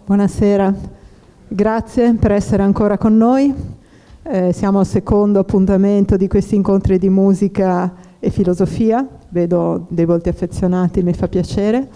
Buonasera, grazie per essere ancora con noi. Siamo al secondo appuntamento di questi incontri di musica e filosofia. Vedo dei volti affezionati, mi fa piacere.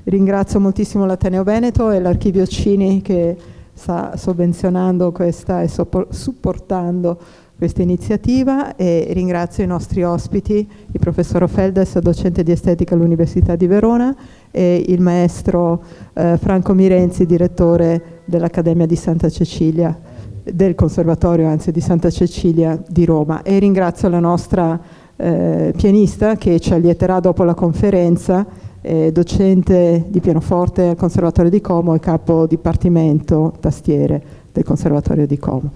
Ringrazio moltissimo l'Ateneo Veneto e l'Archivio Cini che sta sovvenzionando questa e supportando questa iniziativa, e ringrazio i nostri ospiti, il professor Feldes, docente di estetica all'Università di Verona, e il maestro Franco Mirenzi, direttore dell'Accademia di Santa Cecilia, del Conservatorio anzi di Santa Cecilia di Roma, e ringrazio la nostra pianista che ci allieterà dopo la conferenza, docente di pianoforte al Conservatorio di Como e capo dipartimento tastiere del Conservatorio di Como.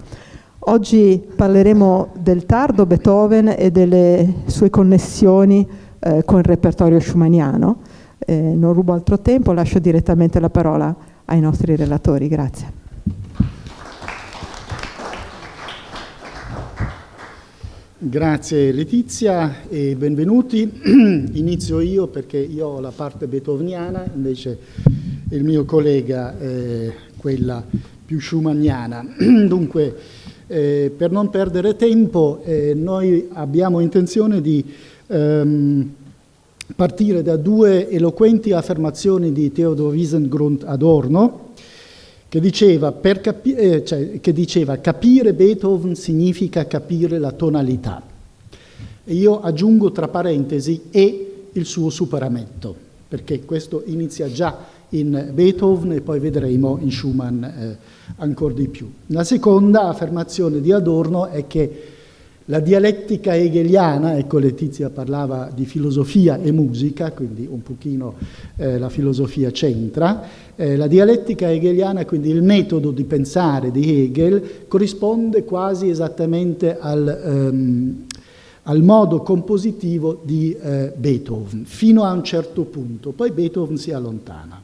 Oggi parleremo del tardo Beethoven e delle sue connessioni con il repertorio schumanniano. Non rubo altro tempo, lascio direttamente la parola ai nostri relatori. Grazie. Grazie Letizia e benvenuti. Inizio io perché io ho la parte beethoveniana, invece il mio collega quella più schumanniana. Dunque, per non perdere tempo, noi abbiamo intenzione di partire da due eloquenti affermazioni di Theodor Wiesengrund Adorno, che diceva capire Beethoven significa capire la tonalità. E io aggiungo tra parentesi e il suo superamento, perché questo inizia già in Beethoven e poi vedremo in Schumann ancora di più. La seconda affermazione di Adorno è che la dialettica hegeliana, ecco Letizia parlava di filosofia e musica, quindi un pochino la filosofia c'entra, la dialettica hegeliana, quindi il metodo di pensare di Hegel, corrisponde quasi esattamente al modo compositivo di Beethoven, fino a un certo punto, poi Beethoven si allontana.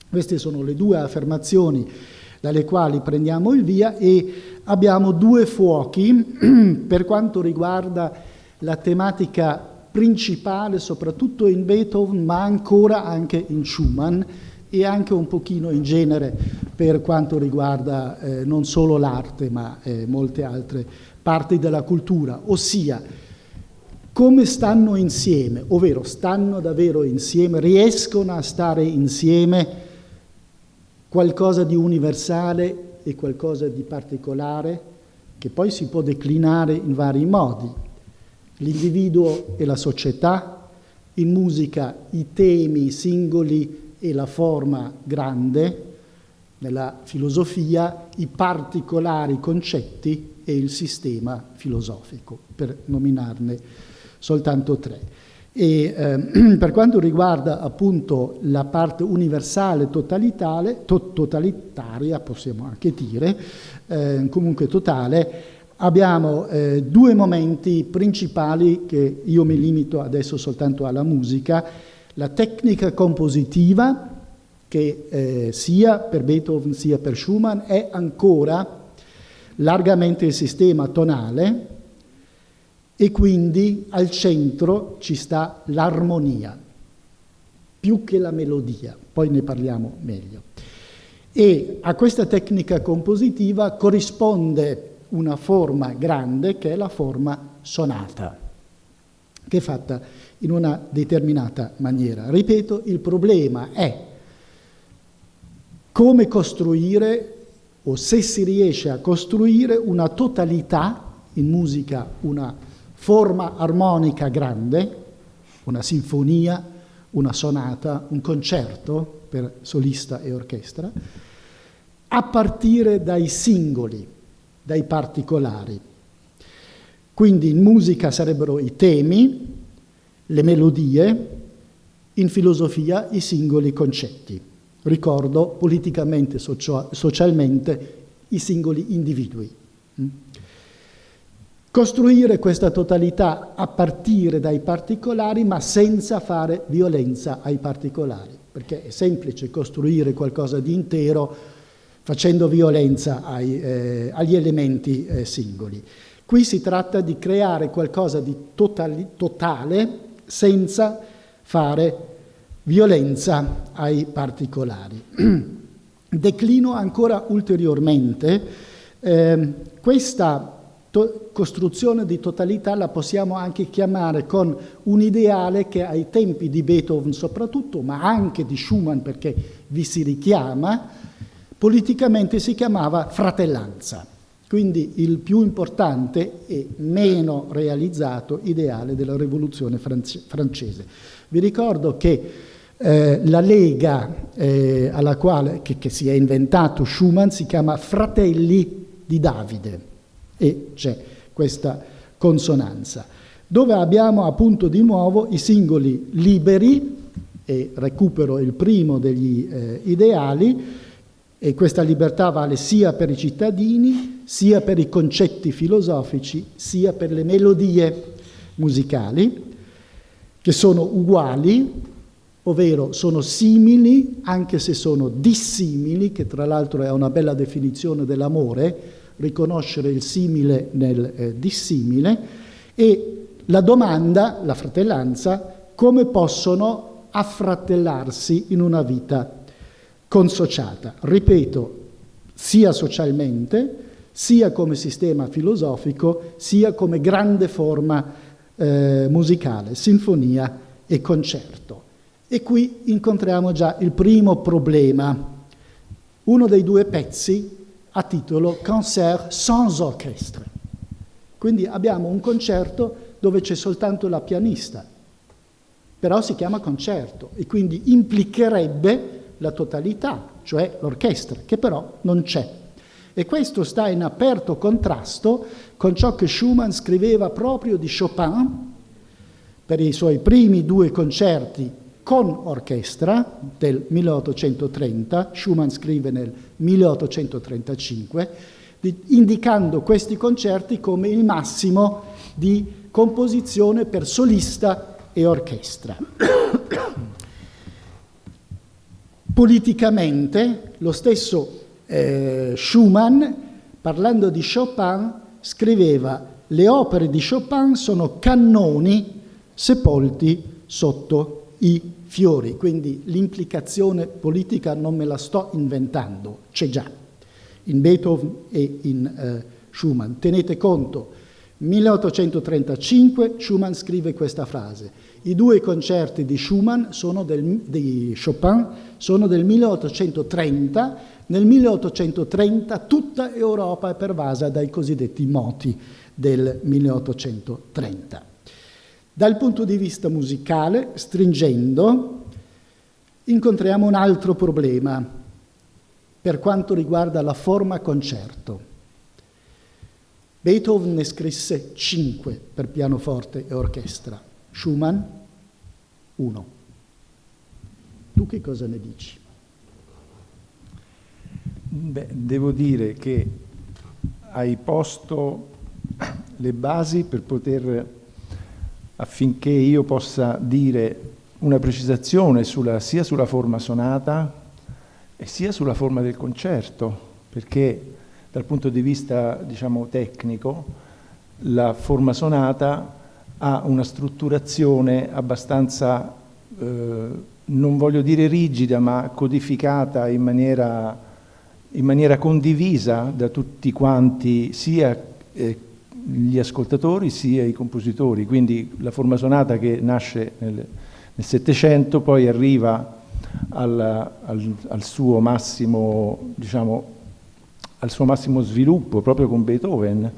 Queste sono le due affermazioni dalle quali prendiamo il via e abbiamo due fuochi per quanto riguarda la tematica principale, soprattutto in Beethoven, ma ancora anche in Schumann e anche un pochino in genere per quanto riguarda non solo l'arte, ma molte altre parti della cultura, ossia come stanno insieme, ovvero stanno davvero insieme, riescono a stare insieme qualcosa di universale e qualcosa di particolare, che poi si può declinare in vari modi. L'individuo e la società, in musica i temi singoli e la forma grande, nella filosofia i particolari concetti e il sistema filosofico, per nominarne soltanto tre. E per quanto riguarda appunto la parte universale totalitaria, possiamo anche dire, comunque totale, abbiamo due momenti principali che io mi limito adesso soltanto alla musica: la tecnica compositiva, che sia per Beethoven sia per Schumann è ancora largamente il sistema tonale, e quindi al centro ci sta l'armonia, più che la melodia, poi ne parliamo meglio. E a questa tecnica compositiva corrisponde una forma grande che è la forma sonata, che è fatta in una determinata maniera. Ripeto, il problema è come costruire, o se si riesce a costruire una totalità in musica, una forma armonica grande, una sinfonia, una sonata, un concerto per solista e orchestra, a partire dai singoli, dai particolari. Quindi in musica sarebbero i temi, le melodie, in filosofia i singoli concetti. Ricordo politicamente, socialmente, i singoli individui. Costruire questa totalità a partire dai particolari, ma senza fare violenza ai particolari, perché è semplice costruire qualcosa di intero facendo violenza agli elementi singoli. Qui si tratta di creare qualcosa di totale senza fare violenza ai particolari. Declino ancora ulteriormente, questa costruzione di totalità la possiamo anche chiamare con un ideale che ai tempi di Beethoven soprattutto, ma anche di Schumann perché vi si richiama, politicamente si chiamava fratellanza. Quindi il più importante e meno realizzato ideale della rivoluzione francese. Vi ricordo che la lega alla quale che si è inventato Schumann si chiama Fratelli di Davide e c'è questa consonanza, dove abbiamo appunto di nuovo i singoli liberi, e recupero il primo degli ideali, e questa libertà vale sia per i cittadini, sia per i concetti filosofici, sia per le melodie musicali, che sono uguali, ovvero sono simili, anche se sono dissimili, che tra l'altro è una bella definizione dell'amore, riconoscere il simile nel dissimile, e la domanda, la fratellanza, come possono affratellarsi in una vita consociata, ripeto, sia socialmente, sia come sistema filosofico, sia come grande forma musicale, sinfonia e concerto. E qui incontriamo già il primo problema. Uno dei due pezzi ha titolo Concert sans orchestre. Quindi abbiamo un concerto dove c'è soltanto la pianista, però si chiama concerto e quindi implicherebbe la totalità, cioè l'orchestra, che però non c'è. E questo sta in aperto contrasto con ciò che Schumann scriveva proprio di Chopin per i suoi primi due concerti con orchestra del 1830, Schumann scrive nel 1835, indicando questi concerti come il massimo di composizione per solista e orchestra. Politicamente, lo stesso Schumann, parlando di Chopin, scriveva: le opere di Chopin sono cannoni sepolti sotto i fiori. Quindi l'implicazione politica non me la sto inventando, c'è già in Beethoven e in Schumann. Tenete conto, 1835 Schumann scrive questa frase. I due concerti di Chopin sono del 1830. Nel 1830 tutta Europa è pervasa dai cosiddetti moti del 1830. Dal punto di vista musicale, stringendo, incontriamo un altro problema per quanto riguarda la forma concerto. Beethoven ne scrisse 5 per pianoforte e orchestra, Schumann 1. Tu che cosa ne dici? Beh, devo dire che hai posto le basi per poter, affinché io possa dire una precisazione sia sulla forma sonata e sia sulla forma del concerto, perché dal punto di vista, diciamo, tecnico, la forma sonata ha una strutturazione abbastanza, non voglio dire rigida, ma codificata in maniera condivisa da tutti quanti, sia gli ascoltatori sia i compositori. Quindi la forma sonata che nasce nel Settecento poi arriva al suo massimo, diciamo, al suo massimo sviluppo proprio con Beethoven,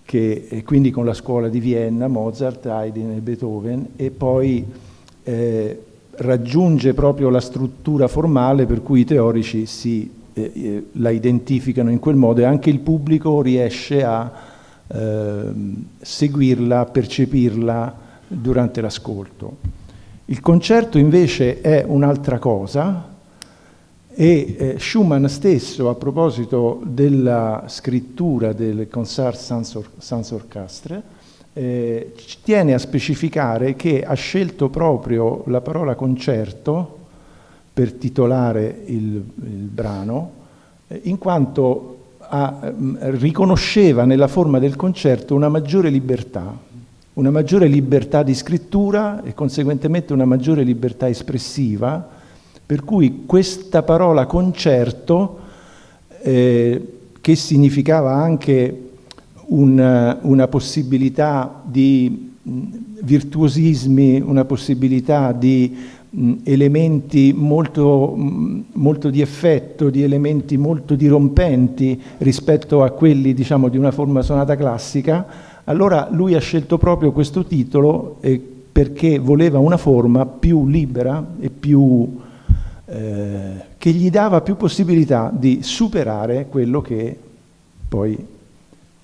e quindi con la scuola di Vienna, Mozart, Haydn e Beethoven, e poi raggiunge proprio la struttura formale per cui i teorici la identificano in quel modo e anche il pubblico riesce a seguirla, a percepirla durante l'ascolto. Il concerto invece è un'altra cosa e Schumann stesso, a proposito della scrittura del Concert sans orchestre, tiene a specificare che ha scelto proprio la parola concerto per titolare il brano, in quanto riconosceva nella forma del concerto una maggiore libertà di scrittura e conseguentemente una maggiore libertà espressiva, Per cui questa parola concerto, che significava anche una possibilità di virtuosismi, una possibilità di elementi molto di effetto, di elementi molto dirompenti rispetto a quelli, diciamo, di una forma sonata classica, allora lui ha scelto proprio questo titolo perché voleva una forma più libera e più che gli dava più possibilità di superare quello che poi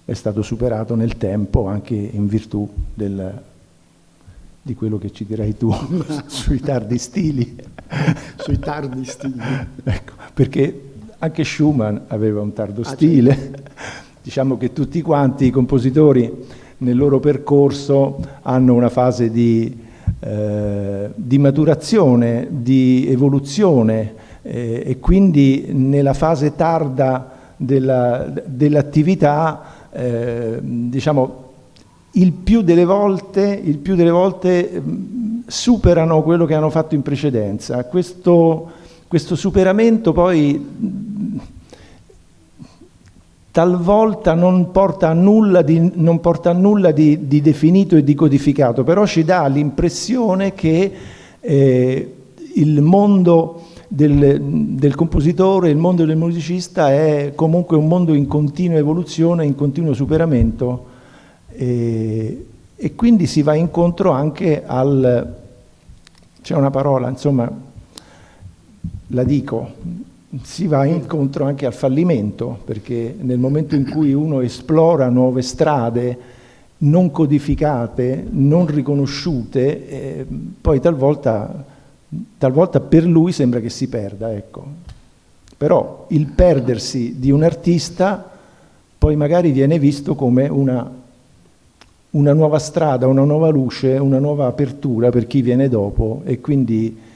è stato superato nel tempo, anche in virtù di quello che ci dirai tu sui tardi stili. Sui tardi stili. Ecco, perché anche Schumann aveva un tardo stile. Certo. Diciamo che tutti quanti i compositori nel loro percorso hanno una fase di maturazione, di evoluzione, e quindi nella fase tarda dell'attività, diciamo, il più delle volte superano quello che hanno fatto in precedenza. Questo superamento poi talvolta non porta a nulla di definito e di codificato, però ci dà l'impressione che il mondo del compositore, il mondo del musicista è comunque un mondo in continua evoluzione, in continuo superamento, e quindi si va incontro anche c'è una parola, insomma, la dico, si va incontro anche al fallimento, perché nel momento in cui uno esplora nuove strade non codificate, non riconosciute, poi talvolta per lui sembra che si perda, ecco. Però il perdersi di un artista poi magari viene visto come una nuova strada, una nuova luce, una nuova apertura per chi viene dopo, e quindi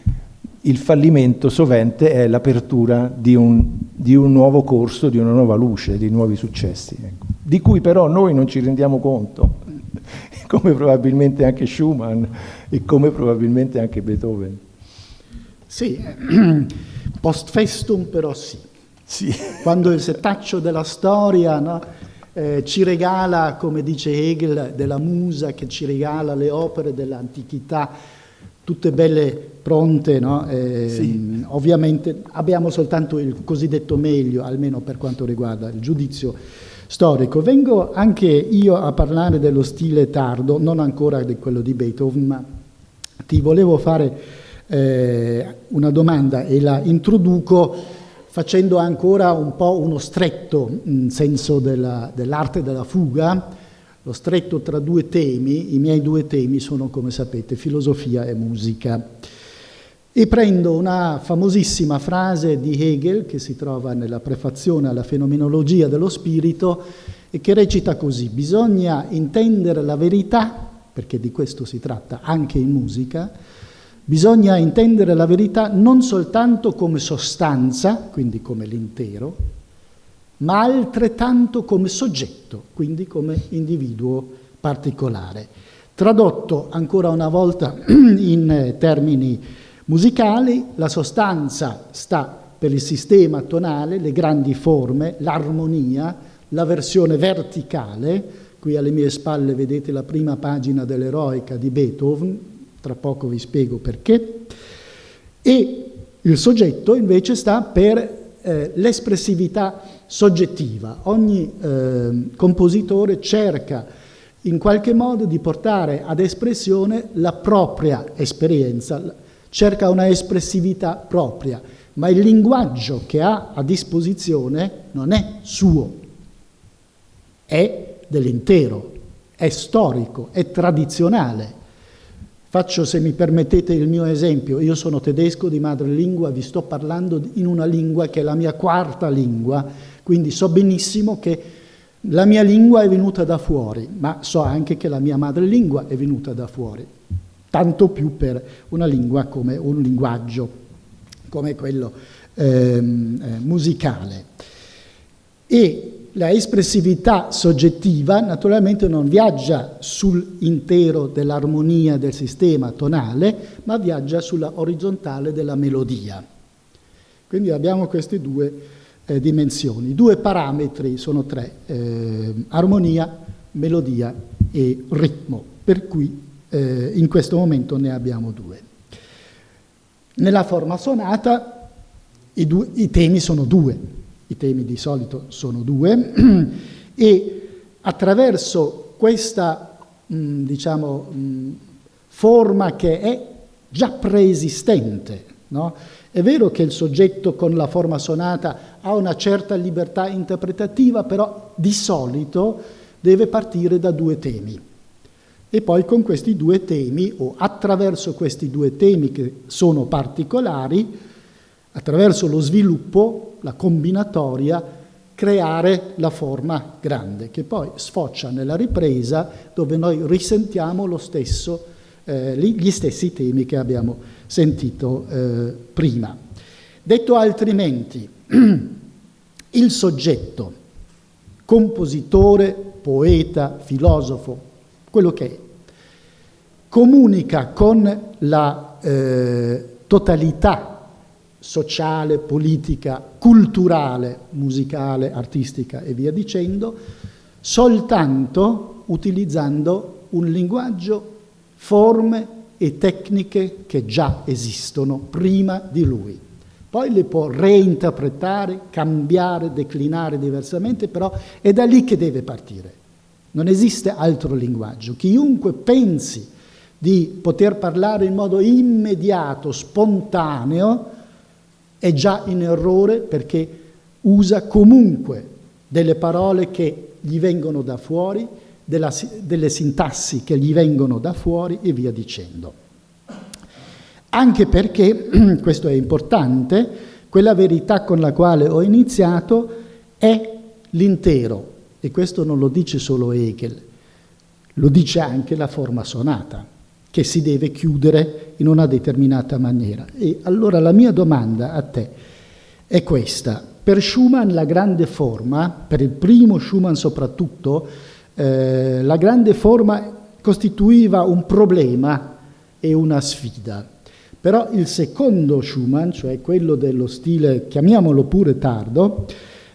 il fallimento sovente è l'apertura di un nuovo corso, di una nuova luce, di nuovi successi, ecco. Di cui però noi non ci rendiamo conto, come probabilmente anche Schumann e come probabilmente anche Beethoven. Sì, post festum però sì. Sì. Quando il setaccio della storia, no, ci regala, come dice Hegel, della musa, che ci regala le opere dell'antichità, tutte belle, pronte, no? Sì. Ovviamente abbiamo soltanto il cosiddetto meglio, almeno per quanto riguarda il giudizio storico. Vengo anche io a parlare dello stile tardo, non ancora di quello di Beethoven, ma ti volevo fare una domanda e la introduco facendo ancora un po' uno stretto senso dell'arte della fuga, lo stretto tra due temi. I miei due temi sono, come sapete, filosofia e musica. E prendo una famosissima frase di Hegel che si trova nella prefazione alla Fenomenologia dello spirito e che recita così: bisogna intendere la verità, perché di questo si tratta anche in musica, bisogna intendere la verità non soltanto come sostanza, quindi come l'intero, ma altrettanto come soggetto, quindi come individuo particolare. Tradotto ancora una volta in termini musicali, la sostanza sta per il sistema tonale, le grandi forme, l'armonia, la versione verticale. Qui alle mie spalle vedete la prima pagina dell'Eroica di Beethoven, tra poco vi spiego perché. E il soggetto invece sta per l'espressività soggettiva. Ogni compositore cerca in qualche modo di portare ad espressione la propria esperienza, cerca una espressività propria, ma il linguaggio che ha a disposizione non è suo, è dell'intero, è storico, è tradizionale. Faccio, se mi permettete, il mio esempio. Io sono tedesco di madrelingua, vi sto parlando in una lingua che è la mia quarta lingua, quindi so benissimo che la mia lingua è venuta da fuori, ma so anche che la mia madrelingua è venuta da fuori, tanto più per una lingua come un linguaggio come quello musicale. E la espressività soggettiva naturalmente non viaggia sull'intero dell'armonia del sistema tonale, ma viaggia sulla orizzontale della melodia. Quindi abbiamo queste due dimensioni. I due parametri sono tre, armonia, melodia e ritmo, per cui in questo momento ne abbiamo due. Nella forma sonata i temi sono due, i temi di solito sono due, e attraverso questa forma che è già preesistente, no? È vero che il soggetto con la forma sonata ha una certa libertà interpretativa, però di solito deve partire da due temi. E poi con questi due temi, o attraverso questi due temi che sono particolari, attraverso lo sviluppo, la combinatoria, creare la forma grande, che poi sfocia nella ripresa, dove noi risentiamo lo stesso, gli stessi temi che abbiamo sentito prima. Detto altrimenti, il soggetto, compositore, poeta, filosofo, quello che è, comunica con la totalità sociale, politica, culturale, musicale, artistica e via dicendo, soltanto utilizzando un linguaggio, forme e tecniche che già esistono prima di lui. Poi le può reinterpretare, cambiare, declinare diversamente, però è da lì che deve partire. Non esiste altro linguaggio. Chiunque pensi di poter parlare in modo immediato, spontaneo, è già in errore, perché usa comunque delle parole che gli vengono da fuori, delle sintassi che gli vengono da fuori e via dicendo. Anche perché, questo è importante, quella verità con la quale ho iniziato è l'intero, e questo non lo dice solo Hegel, lo dice anche la forma sonata, che si deve chiudere in una determinata maniera. E allora la mia domanda a te è questa. Per Schumann la grande forma, per il primo Schumann soprattutto, la grande forma costituiva un problema e una sfida. Però il secondo Schumann, cioè quello dello stile, chiamiamolo pure tardo,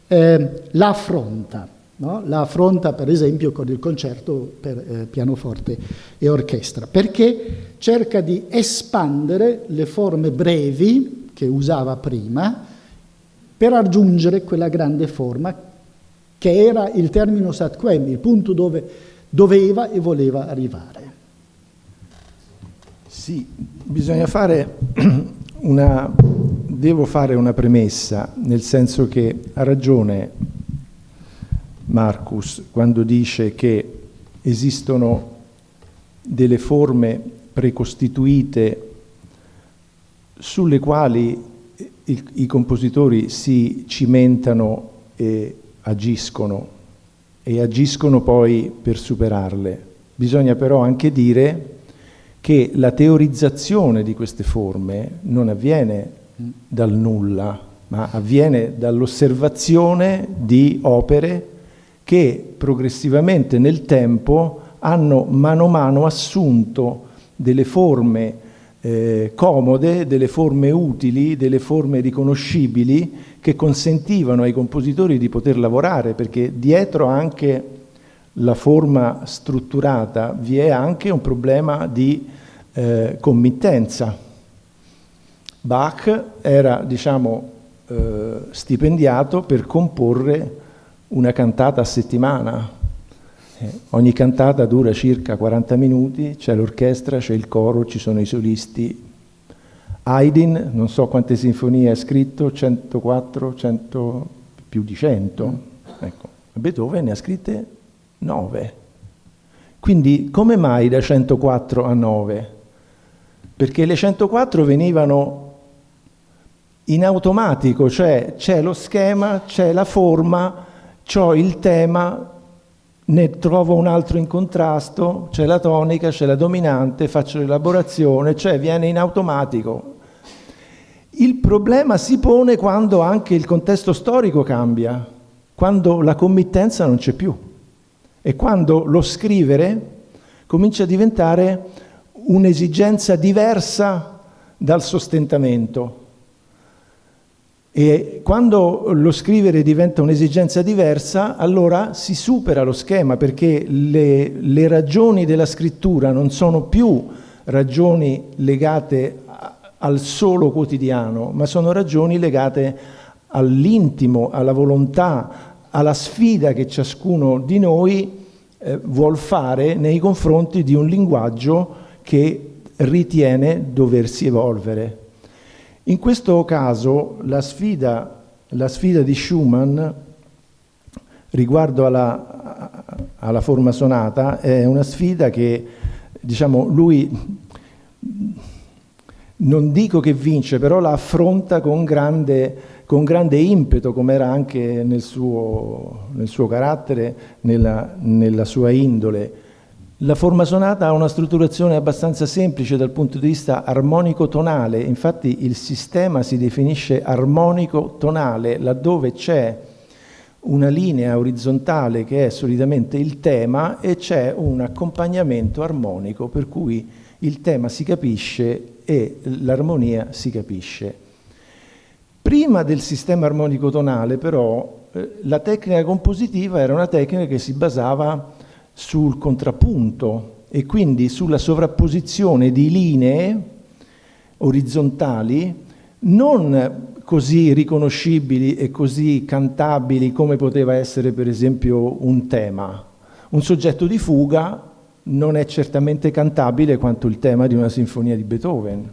la affronta, no? La affronta per esempio con il concerto per pianoforte e orchestra, perché cerca di espandere le forme brevi che usava prima per raggiungere quella grande forma che era il terminus ad quem, il punto dove doveva e voleva arrivare. Sì, bisogna fare devo fare una premessa, nel senso che ha ragione Marcus quando dice che esistono delle forme precostituite sulle quali i compositori si cimentano e agiscono poi per superarle. Bisogna però anche dire che la teorizzazione di queste forme non avviene dal nulla, ma avviene dall'osservazione di opere che progressivamente nel tempo hanno mano a mano assunto delle forme comode, delle forme utili, delle forme riconoscibili che consentivano ai compositori di poter lavorare, perché dietro anche la forma strutturata vi è anche un problema di committenza. Bach era, stipendiato per comporre una cantata a settimana. Ogni cantata dura circa 40 minuti, c'è l'orchestra, c'è il coro, ci sono i solisti. Haydn, non so quante sinfonie ha scritto, 104, 100, più di 100. Ecco. Beethoven ne ha scritte 9. Quindi come mai da 104 a 9? Perché le 104 venivano in automatico, cioè c'è lo schema, c'è la forma, c'ho il tema, ne trovo un altro in contrasto, c'è la tonica, c'è la dominante, faccio l'elaborazione, cioè viene in automatico. Il problema si pone quando anche il contesto storico cambia, quando la committenza non c'è più e quando lo scrivere comincia a diventare un'esigenza diversa dal sostentamento. E quando lo scrivere diventa un'esigenza diversa, allora si supera lo schema, perché le ragioni della scrittura non sono più ragioni legate al solo quotidiano, ma sono ragioni legate all'intimo, alla volontà, alla sfida che ciascuno di noi vuol fare nei confronti di un linguaggio che ritiene doversi evolvere. In questo caso la sfida di Schumann riguardo alla forma sonata è una sfida che, diciamo, lui non dico che vince, però la affronta con grande impeto, come era anche nel suo carattere, nella sua indole. La forma sonata ha una strutturazione abbastanza semplice dal punto di vista armonico-tonale, infatti il sistema si definisce armonico-tonale, laddove c'è una linea orizzontale che è solitamente il tema e c'è un accompagnamento armonico per cui il tema si capisce e l'armonia si capisce. Prima del sistema armonico-tonale, però, la tecnica compositiva era una tecnica che si basava sul contrappunto e quindi sulla sovrapposizione di linee orizzontali non così riconoscibili e così cantabili come poteva essere per esempio un tema. Un soggetto di fuga non è certamente cantabile quanto il tema di una sinfonia di Beethoven.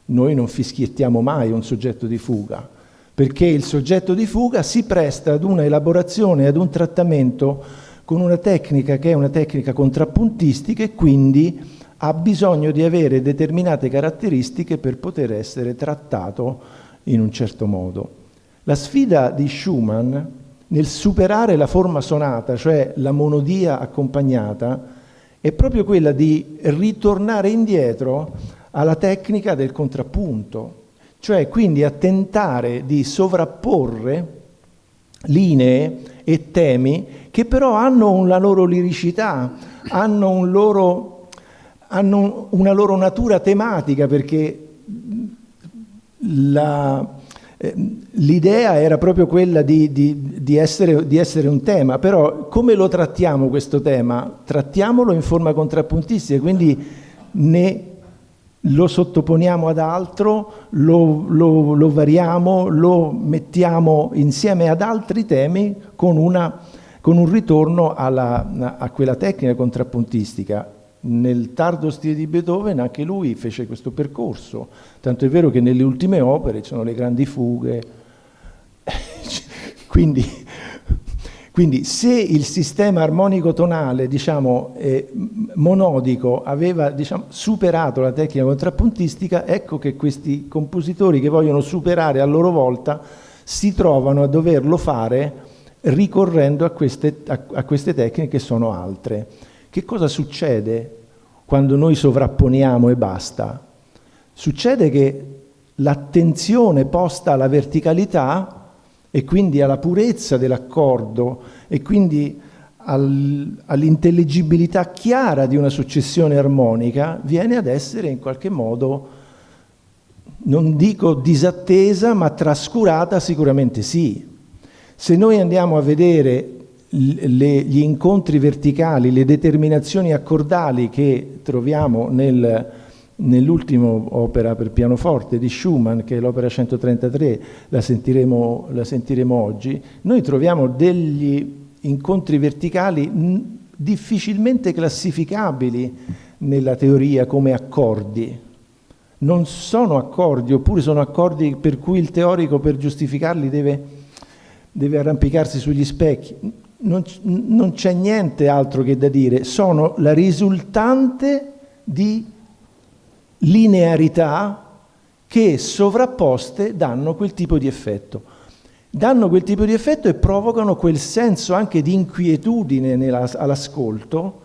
Noi non fischiettiamo mai un soggetto di fuga, perché il soggetto di fuga si presta ad una elaborazione, ad un trattamento con una tecnica che è una tecnica contrappuntistica e quindi ha bisogno di avere determinate caratteristiche per poter essere trattato in un certo modo. La sfida di Schumann nel superare la forma sonata, cioè la monodia accompagnata, è proprio quella di ritornare indietro alla tecnica del contrappunto, cioè quindi a tentare di sovrapporre linee e temi che però hanno una loro liricità, hanno una loro natura tematica, perché l'idea era proprio quella di essere un tema, però come lo trattiamo questo tema? Trattiamolo in forma contrappuntistica, quindi lo sottoponiamo ad altro, lo variamo, lo mettiamo insieme ad altri temi con un ritorno a quella tecnica contrappuntistica. Nel tardo stile di Beethoven anche lui fece questo percorso, tanto è vero che nelle ultime opere ci sono le grandi fughe. Quindi se il sistema armonico-tonale, diciamo, monodico aveva, diciamo, superato la tecnica contrappuntistica, ecco che questi compositori che vogliono superare a loro volta si trovano a doverlo fare ricorrendo a queste tecniche che sono altre. Che cosa succede quando noi sovrapponiamo e basta? Succede che l'attenzione posta alla verticalità e quindi alla purezza dell'accordo e quindi all'intelligibilità chiara di una successione armonica viene ad essere in qualche modo, non dico disattesa, ma trascurata sicuramente sì. Se noi andiamo a vedere gli incontri verticali, le determinazioni accordali che troviamo nell'ultima opera per pianoforte di Schumann, che è l'opera 133, la sentiremo oggi, noi troviamo degli incontri verticali difficilmente classificabili nella teoria come accordi. Non sono accordi, oppure sono accordi per cui il teorico, per giustificarli, deve arrampicarsi sugli specchi. Non c'è niente altro che da dire, sono la risultante di linearità che sovrapposte danno quel tipo di effetto. Danno quel tipo di effetto e provocano quel senso anche di inquietudine all'ascolto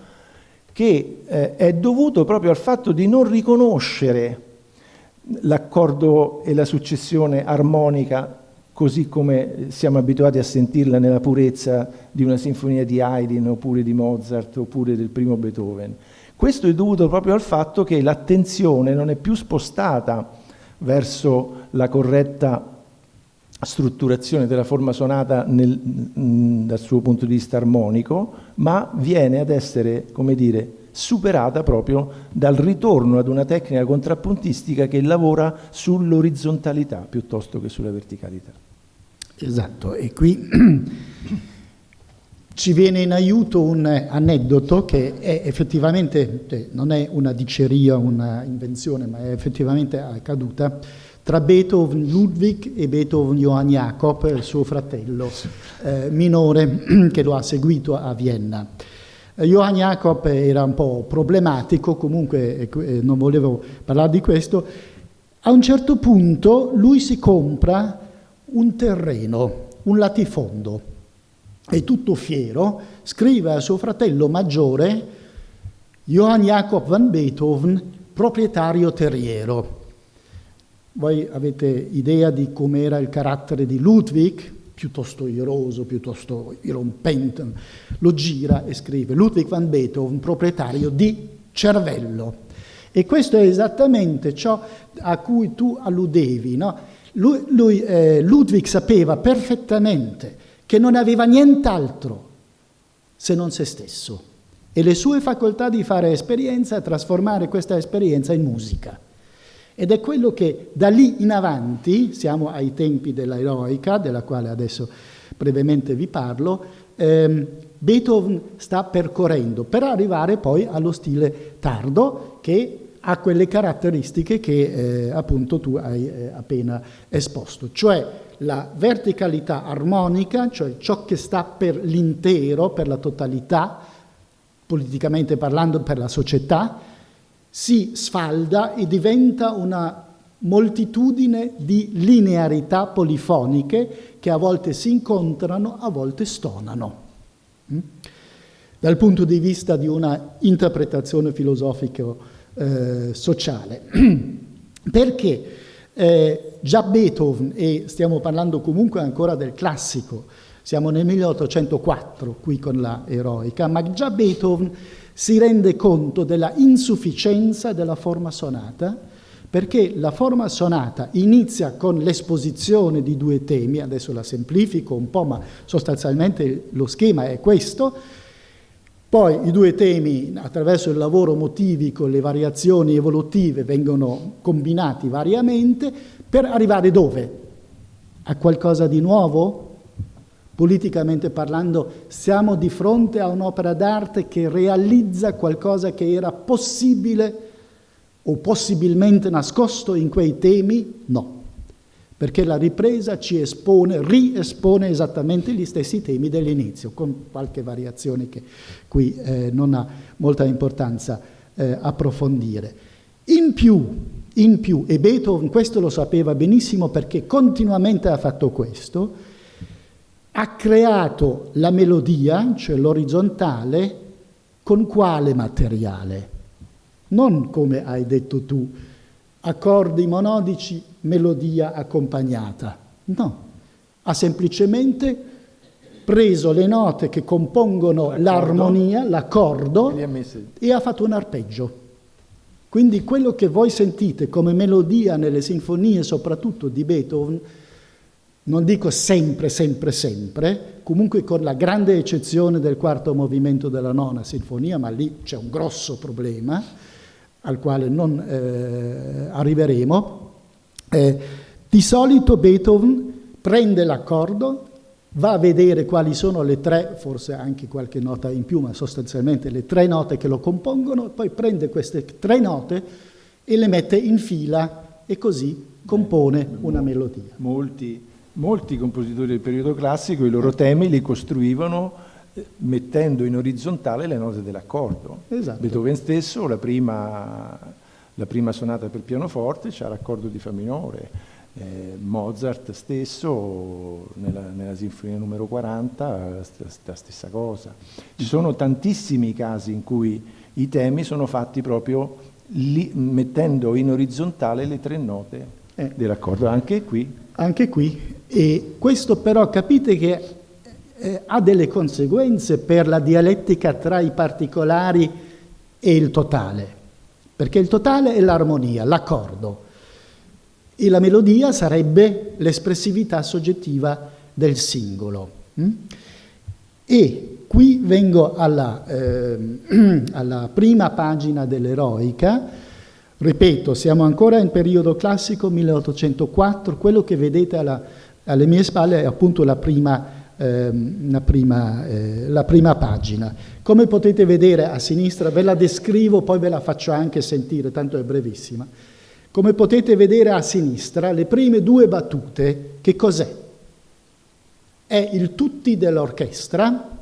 che è dovuto proprio al fatto di non riconoscere l'accordo e la successione armonica così come siamo abituati a sentirla nella purezza di una sinfonia di Haydn oppure di Mozart oppure del primo Beethoven. Questo è dovuto proprio al fatto che l'attenzione non è più spostata verso la corretta strutturazione della forma sonata dal suo punto di vista armonico, ma viene ad essere, come dire, superata proprio dal ritorno ad una tecnica contrappuntistica che lavora sull'orizzontalità piuttosto che sulla verticalità. Esatto, e qui ci viene in aiuto un aneddoto che è effettivamente, non è una diceria, una invenzione, ma è effettivamente accaduta tra Beethoven Ludwig e Beethoven Johann Jakob, suo fratello minore, che lo ha seguito a Vienna. Johann Jakob era un po' problematico, comunque non volevo parlare di questo. A un certo punto lui si compra un terreno, un latifondo, e tutto fiero scrive a suo fratello maggiore Johann Jakob van Beethoven, proprietario terriero. Voi avete idea di com'era il carattere di Ludwig? Piuttosto iroso, piuttosto irrompente. Lo gira e scrive Ludwig van Beethoven, proprietario di cervello. E questo è esattamente ciò a cui tu alludevi, no? Ludwig sapeva perfettamente che non aveva nient'altro se non se stesso e le sue facoltà di fare esperienza e trasformare questa esperienza in musica. Ed è quello che da lì in avanti, siamo ai tempi dell'eroica, della quale adesso brevemente vi parlo, Beethoven sta percorrendo per arrivare poi allo stile tardo che ha quelle caratteristiche che appunto tu hai appena esposto, cioè la verticalità armonica, cioè ciò che sta per l'intero, per la totalità, politicamente parlando per la società, si sfalda e diventa una moltitudine di linearità polifoniche che a volte si incontrano, a volte stonano. Dal punto di vista di una interpretazione filosofico-sociale. Perché già Beethoven, e stiamo parlando comunque ancora del classico, siamo nel 1804 qui con la eroica, ma già Beethoven si rende conto della insufficienza della forma sonata, perché la forma sonata inizia con l'esposizione di due temi, adesso la semplifico un po', ma sostanzialmente lo schema è questo. Poi i due temi, attraverso il lavoro motivico, le variazioni evolutive, vengono combinati variamente per arrivare dove? A qualcosa di nuovo? Politicamente parlando, siamo di fronte a un'opera d'arte che realizza qualcosa che era possibile o possibilmente nascosto in quei temi? No, perché la ripresa ci riespone esattamente gli stessi temi dell'inizio, con qualche variazione che qui non ha molta importanza approfondire. In più, e Beethoven questo lo sapeva benissimo perché continuamente ha fatto questo, ha creato la melodia, cioè l'orizzontale, con quale materiale? Non come hai detto tu, accordi monodici, melodia accompagnata. No, ha semplicemente preso le note che compongono l'armonia, l'accordo, e ha fatto un arpeggio. Quindi quello che voi sentite come melodia nelle sinfonie, soprattutto di Beethoven, non dico sempre, comunque con la grande eccezione del quarto movimento della nona sinfonia, ma lì c'è un grosso problema al quale non arriveremo. Di solito Beethoven prende l'accordo, va a vedere quali sono le tre, forse anche qualche nota in più, ma sostanzialmente le tre note che lo compongono, poi prende queste tre note e le mette in fila e così compone una melodia. Molti compositori del periodo classico i loro temi li costruivano mettendo in orizzontale le note dell'accordo. Esatto. Beethoven stesso, la prima sonata per pianoforte c'ha l'accordo di Fa minore, Mozart stesso nella sinfonia numero 40 la stessa cosa. Ci sono tantissimi casi in cui i temi sono fatti proprio mettendo in orizzontale le tre note dell'accordo, anche qui. E questo però capite che ha delle conseguenze per la dialettica tra i particolari e il totale, perché il totale è l'armonia, l'accordo, e la melodia sarebbe l'espressività soggettiva del singolo. E qui vengo alla prima pagina dell'Eroica. Ripeto, siamo ancora in periodo classico, 1804, quello che vedete alle mie spalle è appunto la prima pagina. Come potete vedere a sinistra, ve la descrivo, poi ve la faccio anche sentire, tanto è brevissima. Come potete vedere a sinistra, le prime due battute, che cos'è? È il tutti dell'orchestra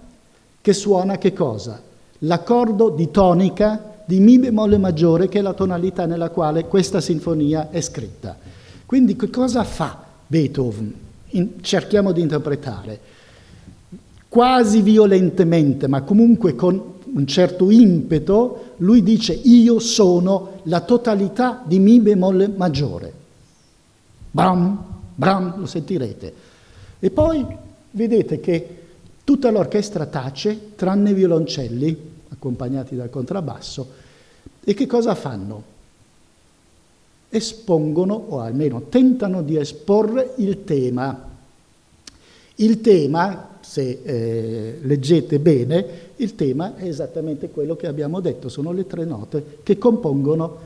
che suona che cosa? L'accordo di tonica di Mi bemolle maggiore, che è la tonalità nella quale questa sinfonia è scritta. Quindi che cosa fa Beethoven? Cerchiamo di interpretare. Quasi violentemente, ma comunque con un certo impeto, lui dice: io sono la totalità di Mi bemolle maggiore. Bram, bram, lo sentirete. E poi vedete che tutta l'orchestra tace, tranne i violoncelli, accompagnati dal contrabbasso, e che cosa fanno? Espongono, o almeno tentano di esporre il tema. Il tema, se leggete bene, il tema è esattamente quello che abbiamo detto, sono le tre note che compongono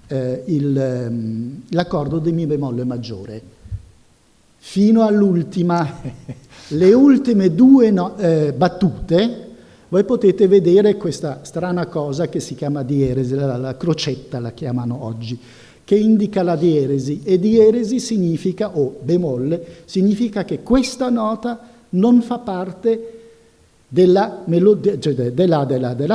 l'accordo di Mi bemolle maggiore. Fino all'ultima, le ultime due battute, voi potete vedere questa strana cosa che si chiama dieresi, la crocetta la chiamano oggi, che indica la dieresi, e dieresi significa, o bemolle, significa che questa nota non fa parte della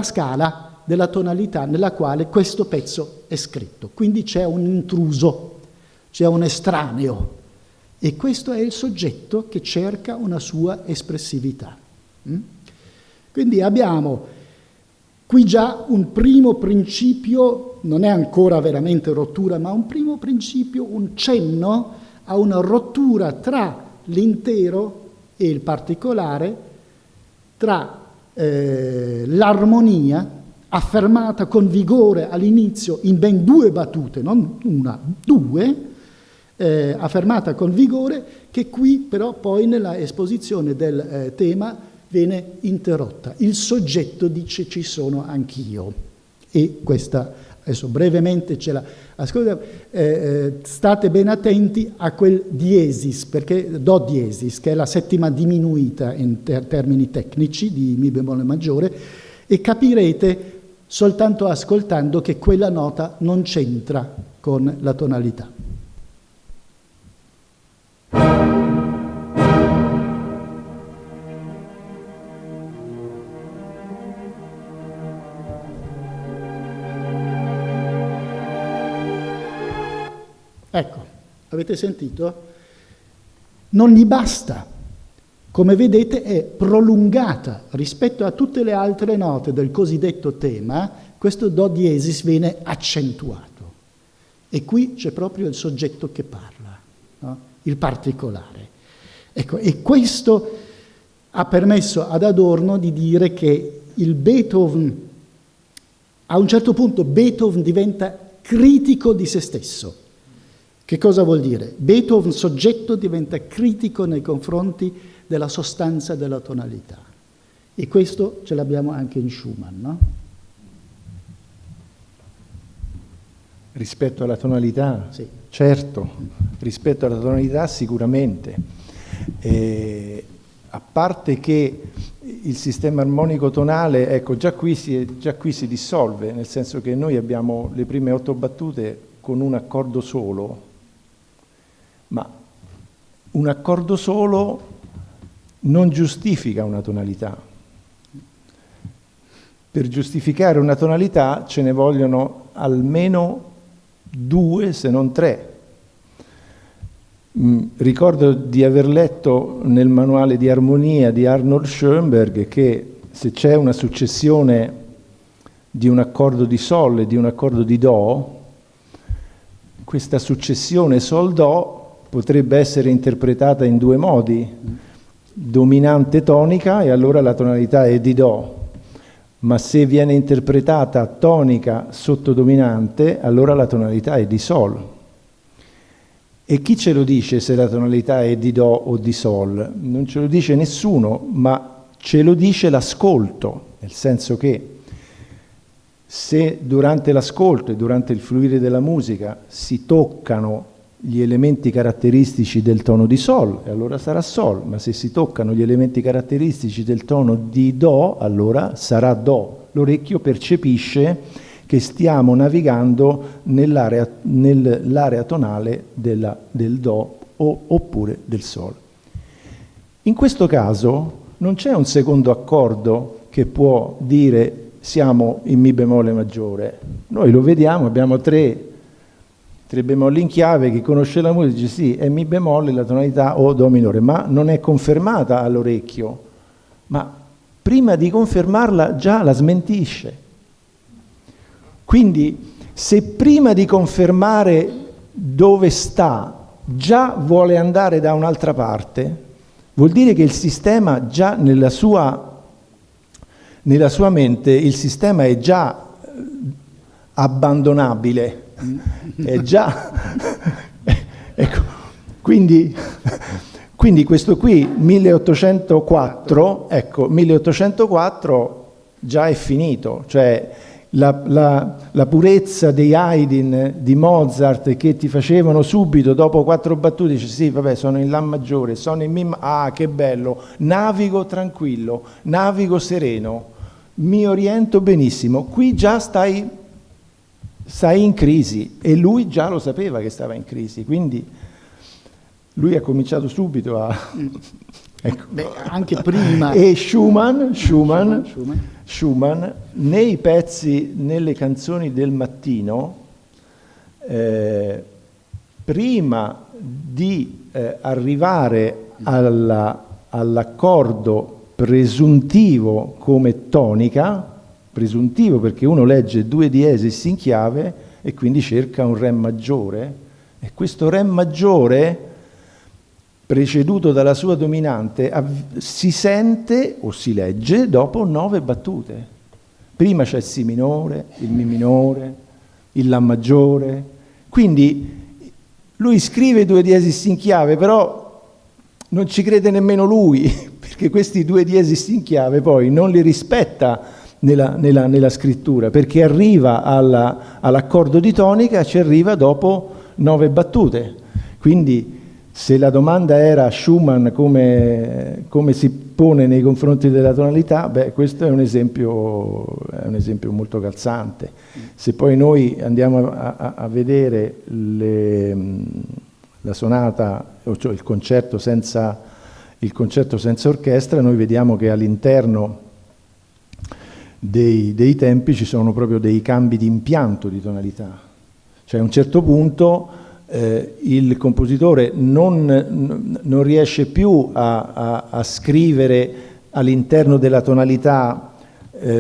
scala, della tonalità nella quale questo pezzo è scritto. Quindi c'è un intruso, c'è un estraneo, e questo è il soggetto che cerca una sua espressività. Quindi abbiamo qui già un primo principio, non è ancora veramente rottura, ma un primo principio, un cenno a una rottura tra l'intero e il particolare, tra l'armonia affermata con vigore all'inizio in ben due battute, non una, due, affermata con vigore, che qui però poi nella esposizione del tema viene interrotta. Il soggetto dice: ci sono anch'io. E questa, adesso brevemente ce la... Ascolta, state ben attenti a quel diesis, perché do diesis, che è la settima diminuita in termini tecnici di Mi bemolle maggiore, e capirete soltanto ascoltando che quella nota non c'entra con la tonalità. Ecco, avete sentito? Non gli basta. Come vedete è prolungata rispetto a tutte le altre note del cosiddetto tema, questo do diesis viene accentuato. E qui c'è proprio il soggetto che parla, no? Il particolare. Ecco, e questo ha permesso ad Adorno di dire che il Beethoven, a un certo punto Beethoven diventa critico di se stesso. Che cosa vuol dire? Beethoven, soggetto, diventa critico nei confronti della sostanza della tonalità. E questo ce l'abbiamo anche in Schumann, no? Rispetto alla tonalità? Sì. Certo, rispetto alla tonalità sicuramente. A parte che il sistema armonico tonale, ecco, già qui si dissolve, nel senso che noi abbiamo le prime 8 battute con un accordo solo, ma un accordo solo non giustifica una tonalità. Per giustificare una tonalità ce ne vogliono almeno 2, se non 3. Ricordo di aver letto nel manuale di armonia di Arnold Schoenberg che se c'è una successione di un accordo di Sol e di un accordo di Do, questa successione Sol-Do potrebbe essere interpretata in 2 modi, dominante tonica, e allora la tonalità è di Do, ma se viene interpretata tonica sottodominante, allora la tonalità è di Sol. E chi ce lo dice se la tonalità è di Do o di Sol? Non ce lo dice nessuno, ma ce lo dice l'ascolto, nel senso che se durante l'ascolto e durante il fluire della musica si toccano gli elementi caratteristici del tono di Sol, e allora sarà Sol, ma se si toccano gli elementi caratteristici del tono di Do, allora sarà Do. L'orecchio percepisce che stiamo navigando nell'area tonale del Do oppure del Sol. In questo caso non c'è un secondo accordo che può dire siamo in Mi bemolle maggiore. Noi lo vediamo, abbiamo tre bemolli in chiave, chi conosce la musica dice sì, è Mi bemolle la tonalità o Do minore, ma non è confermata all'orecchio, ma prima di confermarla già la smentisce. Quindi se prima di confermare dove sta già vuole andare da un'altra parte, vuol dire che il sistema già nella sua mente, il sistema è già abbandonabile, è già ecco, quindi questo qui 1804 già è finito, cioè la purezza dei Haydn, di Mozart, che ti facevano subito dopo 4 battute, dici sì vabbè sono in La maggiore, sono in Mi, ah che bello, navigo tranquillo, navigo sereno, mi oriento benissimo, qui già stai in crisi, e lui già lo sapeva che stava in crisi, quindi lui ha cominciato subito a ecco. Beh, anche prima. E Schumann nei pezzi, nelle canzoni del mattino, prima di arrivare all'accordo presuntivo come tonica, presuntivo perché uno legge 2 diesis in chiave e quindi cerca un Re maggiore, e questo Re maggiore preceduto dalla sua dominante si sente o si legge dopo 9 battute. Prima c'è il Si minore, il Mi minore, il La maggiore, quindi lui scrive 2 diesis in chiave, però non ci crede nemmeno lui, perché questi 2 diesis in chiave poi non li rispetta nella scrittura, perché arriva all'accordo di tonica, ci arriva dopo 9 battute. Quindi se la domanda era Schumann come si pone nei confronti della tonalità, beh, questo è un esempio molto calzante. Se poi noi andiamo a vedere la sonata, cioè il concerto senza orchestra, noi vediamo che all'interno dei tempi ci sono proprio dei cambi di impianto di tonalità. Cioè a un certo punto il compositore non riesce più a scrivere all'interno della tonalità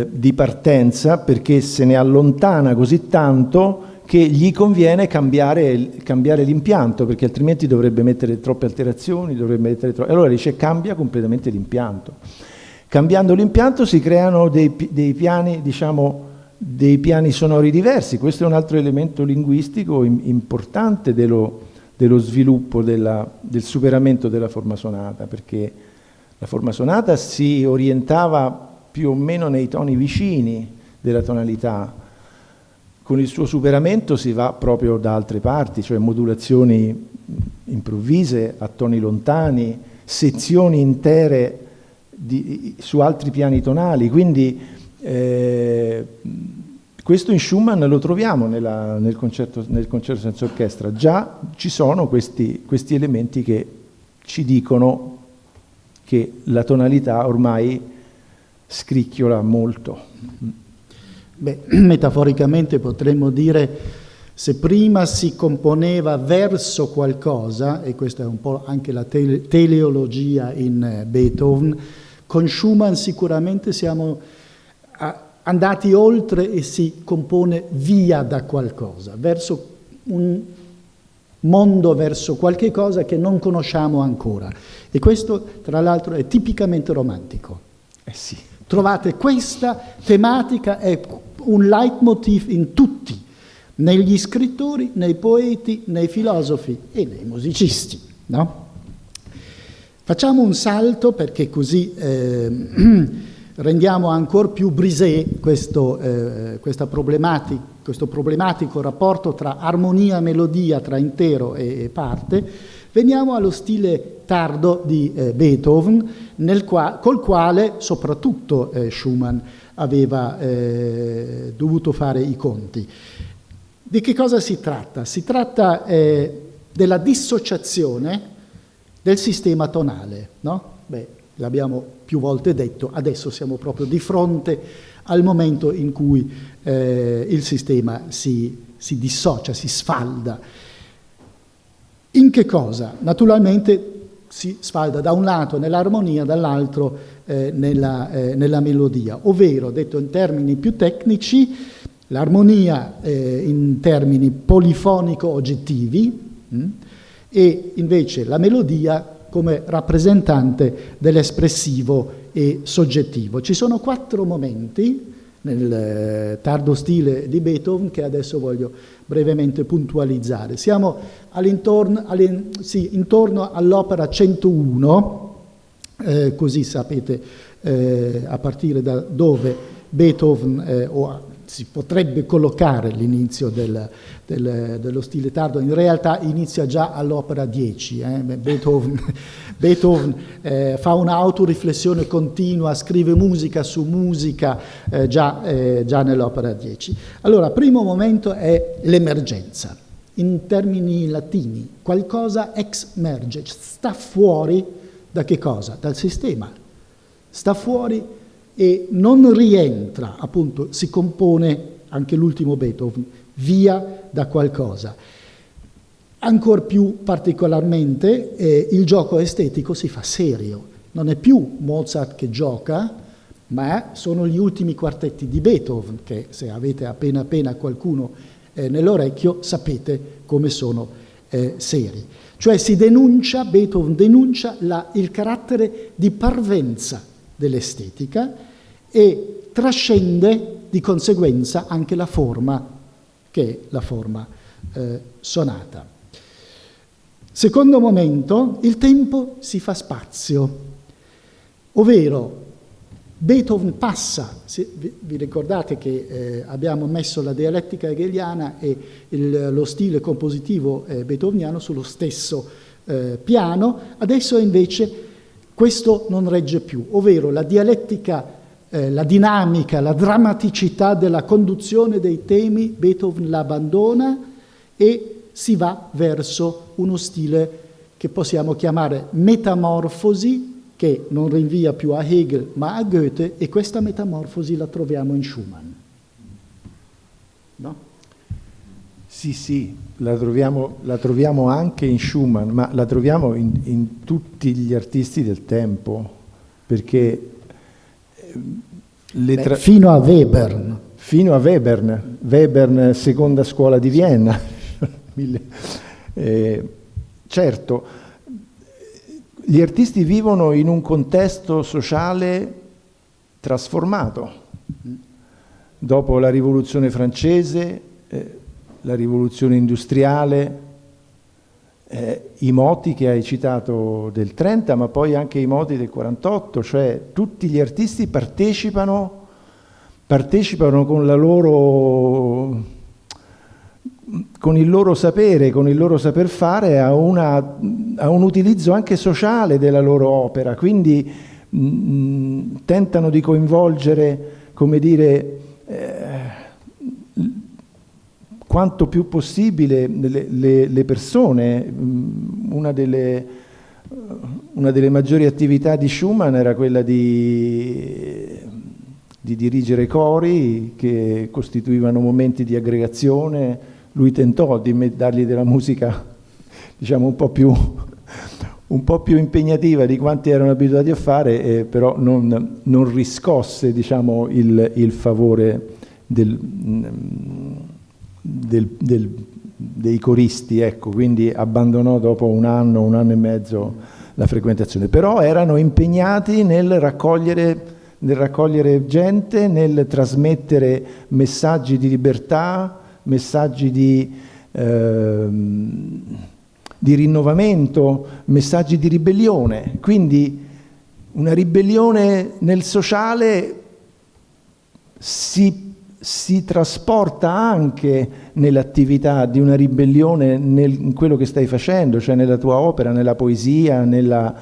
di partenza, perché se ne allontana così tanto che gli conviene cambiare l'impianto, perché altrimenti dovrebbe mettere troppe alterazioni, allora dice cambia completamente l'impianto. Cambiando l'impianto si creano dei piani, diciamo, dei piani sonori diversi. Questo è un altro elemento linguistico importante dello sviluppo del superamento della forma sonata, perché la forma sonata si orientava più o meno nei toni vicini della tonalità. Con il suo superamento si va proprio da altre parti, cioè modulazioni improvvise a toni lontani, sezioni intere su altri piani tonali, quindi questo in Schumann lo troviamo nel concerto senza orchestra. Già ci sono questi elementi che ci dicono che la tonalità ormai scricchiola molto. Beh, metaforicamente potremmo dire, se prima si componeva verso qualcosa, e questa è un po' anche la teleologia in Beethoven, con Schumann sicuramente siamo andati oltre e si compone via da qualcosa, verso un mondo, verso qualche cosa che non conosciamo ancora. E questo, tra l'altro, è tipicamente romantico. Sì. Trovate questa tematica, è un leitmotiv in tutti, negli scrittori, nei poeti, nei filosofi e nei musicisti, no? Facciamo un salto perché così rendiamo ancora più brisé questo problematico rapporto tra armonia e melodia, tra intero e parte. Veniamo allo stile tardo di Beethoven, col quale soprattutto Schumann aveva dovuto fare i conti. Di che cosa si tratta? Si tratta della dissociazione del sistema tonale, no? Beh, l'abbiamo più volte detto, adesso siamo proprio di fronte al momento in cui il sistema si dissocia, si sfalda. In che cosa? Naturalmente si sfalda da un lato nell'armonia, dall'altro nella melodia, ovvero, detto in termini più tecnici, l'armonia in termini polifonico-oggettivi e invece la melodia come rappresentante dell'espressivo e soggettivo. Ci sono 4 momenti nel tardo stile di Beethoven che adesso voglio brevemente puntualizzare. Siamo intorno all'opera 101, così sapete a partire da dove Beethoven si potrebbe collocare l'inizio dello stile tardo. In realtà inizia già all'opera 10. Beethoven fa un'autoriflessione continua, scrive musica su musica già nell'opera 10. Allora, primo momento è l'emergenza. In termini latini, qualcosa ex merge, sta fuori da che cosa? Dal sistema. Sta fuori e non rientra, appunto, si compone, anche l'ultimo Beethoven, via da qualcosa. Ancor più particolarmente il gioco estetico si fa serio, non è più Mozart che gioca, ma sono gli ultimi quartetti di Beethoven, che se avete appena qualcuno nell'orecchio sapete come sono seri. Cioè Beethoven denuncia il carattere di parvenza dell'estetica e trascende di conseguenza anche la forma, che è la forma sonata. Secondo momento, il tempo si fa spazio, ovvero Beethoven passa, vi ricordate che abbiamo messo la dialettica hegeliana e lo stile compositivo beethoveniano sullo stesso piano, adesso invece questo non regge più, ovvero la dialettica, la dinamica, la drammaticità della conduzione dei temi, Beethoven la abbandona e si va verso uno stile che possiamo chiamare metamorfosi, che non rinvia più a Hegel ma a Goethe, e questa metamorfosi la troviamo in Schumann. No? Sì, la troviamo anche in Schumann, ma la troviamo in tutti gli artisti del tempo, perché fino a Webern. Fino a Webern, seconda scuola di Vienna. Certo, gli artisti vivono in un contesto sociale trasformato. Dopo la rivoluzione francese, la rivoluzione industriale, i moti che hai citato del 30, ma poi anche i moti del 48, cioè tutti gli artisti partecipano con il loro sapere, con il loro saper fare a un utilizzo anche sociale della loro opera, quindi tentano di coinvolgere, come dire, quanto più possibile le persone. Una delle maggiori attività di Schumann era quella di dirigere cori che costituivano momenti di aggregazione. Lui tentò di dargli della musica, diciamo, un po' più impegnativa di quanti erano abituati a fare, però non riscosse, diciamo, il favore dei coristi, ecco, quindi abbandonò dopo un anno e mezzo la frequentazione. Però erano impegnati nel raccogliere gente, nel trasmettere messaggi di libertà, messaggi di rinnovamento, messaggi di ribellione. Quindi una ribellione nel sociale si trasporta anche nell'attività di una ribellione in quello che stai facendo, cioè nella tua opera, nella poesia, nella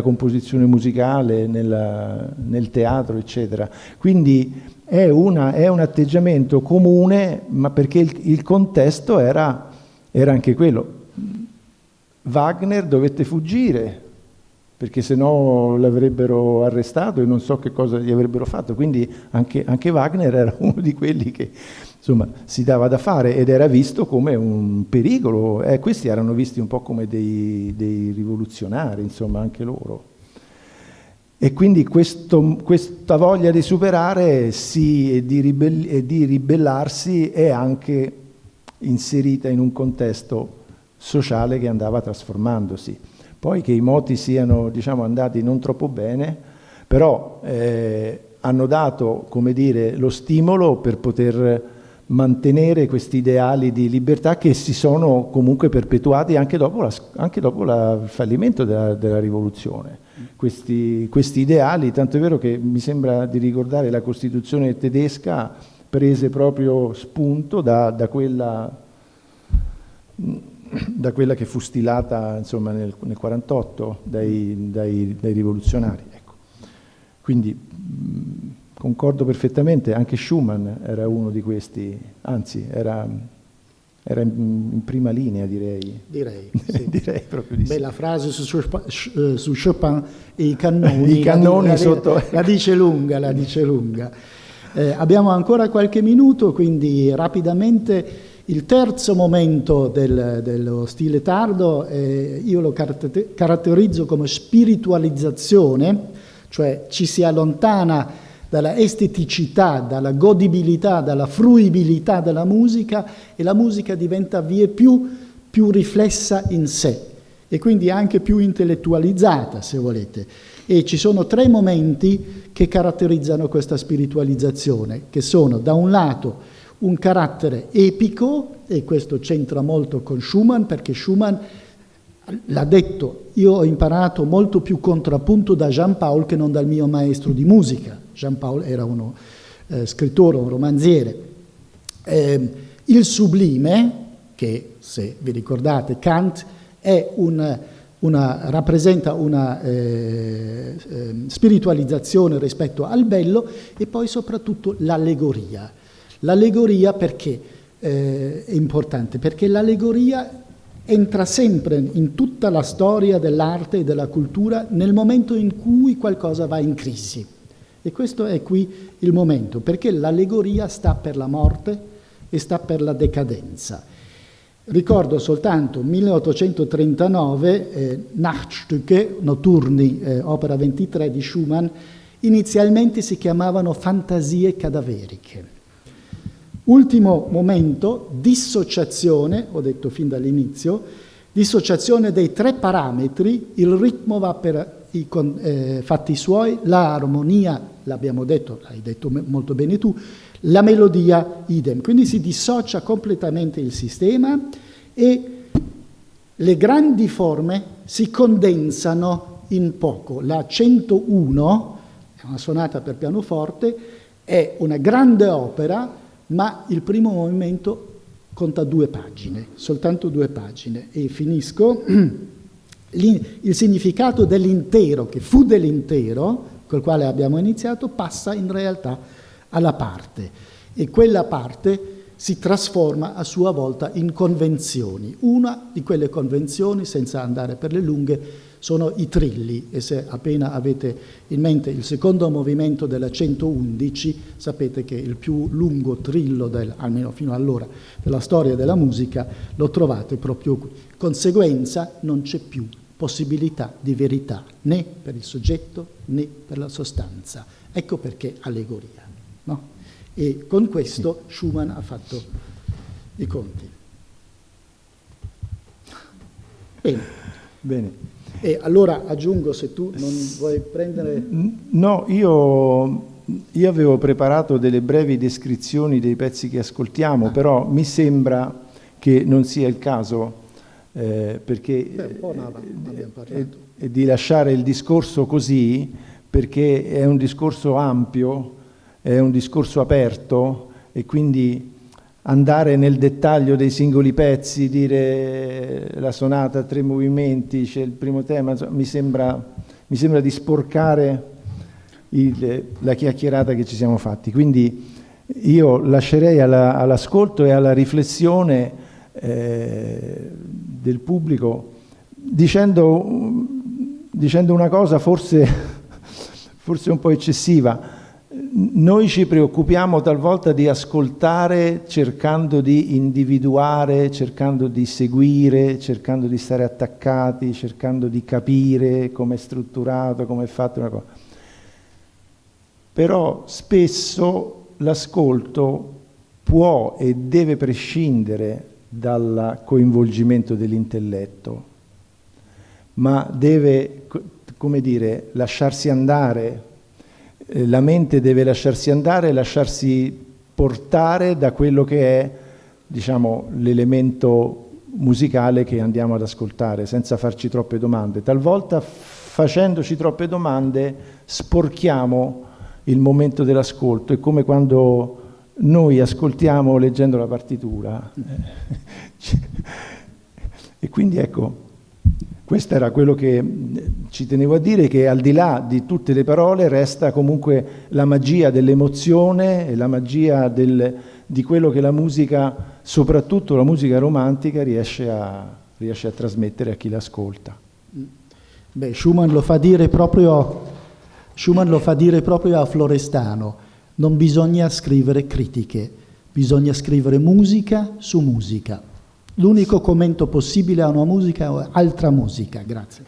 composizione musicale, nel teatro, eccetera. Quindi è un atteggiamento comune, ma perché il contesto era anche quello. Wagner dovette fuggire, perché se no l'avrebbero arrestato e non so che cosa gli avrebbero fatto. Quindi anche Wagner era uno di quelli che, insomma, si dava da fare ed era visto come un pericolo. Questi erano visti un po' come dei rivoluzionari, insomma, anche loro. E quindi questa voglia di superare e di ribellarsi è anche inserita in un contesto sociale che andava trasformandosi. Poi che i moti siano, diciamo, andati non troppo bene, però hanno dato, come dire, lo stimolo per poter mantenere questi ideali di libertà che si sono comunque perpetuati anche dopo il fallimento della rivoluzione. Questi ideali, tanto è vero che mi sembra di ricordare la Costituzione tedesca prese proprio spunto da quella che fu stilata, insomma, nel 48 dai rivoluzionari. Ecco. Quindi concordo perfettamente, anche Schumann era uno di questi, anzi era in prima linea, direi. Sì. Direi proprio di sì. Beh, la frase su Chopin e i cannoni, sotto. La dice lunga. Abbiamo ancora qualche minuto, quindi rapidamente. Il terzo momento dello stile tardo io lo caratterizzo come spiritualizzazione, cioè ci si allontana dalla esteticità, dalla godibilità, dalla fruibilità della musica e la musica diventa vie più riflessa in sé e quindi anche più intellettualizzata, se volete. E ci sono 3 momenti che caratterizzano questa spiritualizzazione, che sono da un lato un carattere epico, e questo c'entra molto con Schumann, perché Schumann l'ha detto, io ho imparato molto più contrappunto da Jean Paul che non dal mio maestro di musica. Jean Paul era uno scrittore, un romanziere. Il sublime, che se vi ricordate Kant, è rappresenta una spiritualizzazione rispetto al bello, e poi soprattutto l'allegoria. L'allegoria perché è importante? Perché l'allegoria entra sempre in tutta la storia dell'arte e della cultura nel momento in cui qualcosa va in crisi. E questo è qui il momento, perché l'allegoria sta per la morte e sta per la decadenza. Ricordo soltanto 1839, Nachtstücke, notturni, opera 23 di Schumann, inizialmente si chiamavano fantasie cadaveriche. Ultimo momento, dissociazione, ho detto fin dall'inizio, dissociazione dei 3 parametri, il ritmo va per i fatti suoi, l'armonia, l'abbiamo detto, l'hai detto molto bene tu, la melodia idem, quindi si dissocia completamente il sistema e le grandi forme si condensano in poco. La 101, è una sonata per pianoforte, è una grande opera, ma il primo movimento conta 2 pagine, soltanto 2 pagine, e finisco. Il significato dell'intero, che fu dell'intero, col quale abbiamo iniziato, passa in realtà alla parte, e quella parte si trasforma a sua volta in convenzioni. Una di quelle convenzioni, senza andare per le lunghe, sono i trilli, e se appena avete in mente il secondo movimento della 111, sapete che il più lungo trillo, almeno fino allora, della storia della musica, lo trovate proprio qui. Conseguenza, non c'è più possibilità di verità, né per il soggetto né per la sostanza. Ecco perché allegoria, no? E con questo Schumann ha fatto i conti. Bene. E allora aggiungo, se tu non vuoi prendere... No, io io avevo preparato delle brevi descrizioni dei pezzi che ascoltiamo, però mi sembra che non sia il caso, perché un po' abbiamo parlato. di lasciare il discorso così, perché è un discorso ampio, è un discorso aperto, e quindi andare nel dettaglio dei singoli pezzi, dire la sonata a 3 movimenti, c'è il primo tema, insomma, mi sembra di sporcare la chiacchierata che ci siamo fatti. Quindi io lascerei all'ascolto e alla riflessione del pubblico, dicendo una cosa forse un po' eccessiva. Noi ci preoccupiamo talvolta di ascoltare cercando di individuare, cercando di seguire, cercando di stare attaccati, cercando di capire come è strutturato, come è fatto una cosa. Però spesso l'ascolto può e deve prescindere dal coinvolgimento dell'intelletto, ma deve, come dire, lasciarsi andare. La mente deve lasciarsi andare, lasciarsi portare da quello che è, diciamo, l'elemento musicale che andiamo ad ascoltare, senza farci troppe domande. Talvolta, facendoci troppe domande, sporchiamo il momento dell'ascolto. È come quando noi ascoltiamo leggendo la partitura. E quindi ecco, questo era quello che ci tenevo a dire, che al di là di tutte le parole resta comunque la magia dell'emozione e la magia di quello che la musica, soprattutto la musica romantica, riesce a trasmettere a chi l'ascolta. Beh, Schumann lo fa dire proprio a Florestano: non bisogna scrivere critiche, bisogna scrivere musica su musica. L'unico commento possibile a una musica è altra musica. Grazie.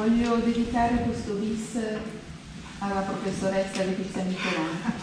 Voglio dedicare questo bis alla professoressa Letizia Nicolani.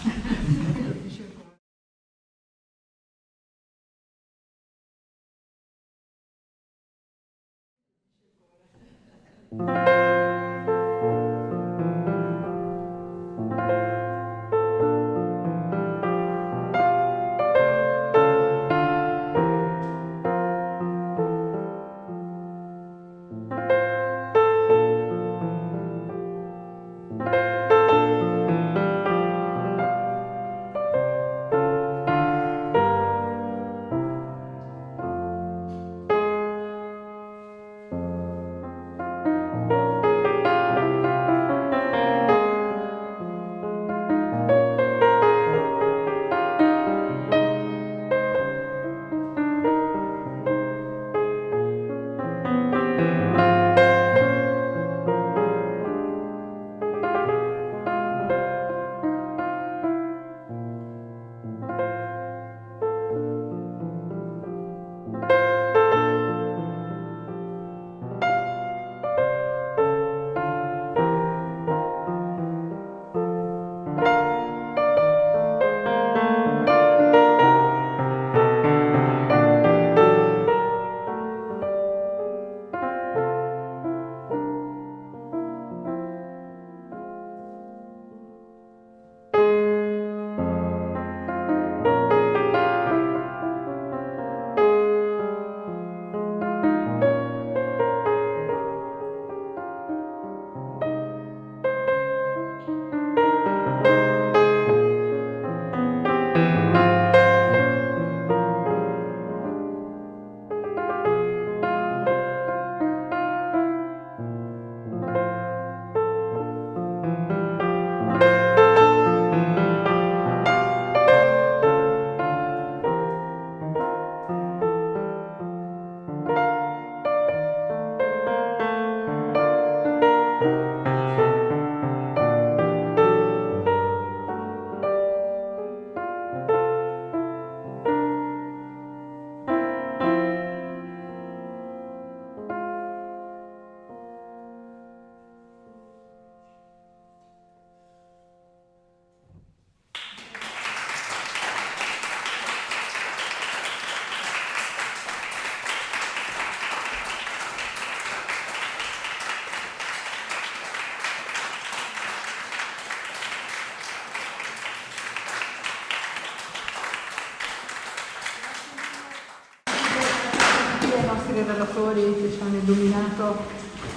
Relatori che ci hanno illuminato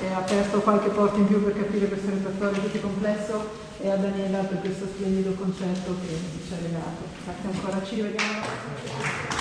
e aperto qualche porta in più per capire questo repertorio così complesso, e a Daniela per questo splendido concerto che ci ha regalato. Grazie ancora, ci rivediamo.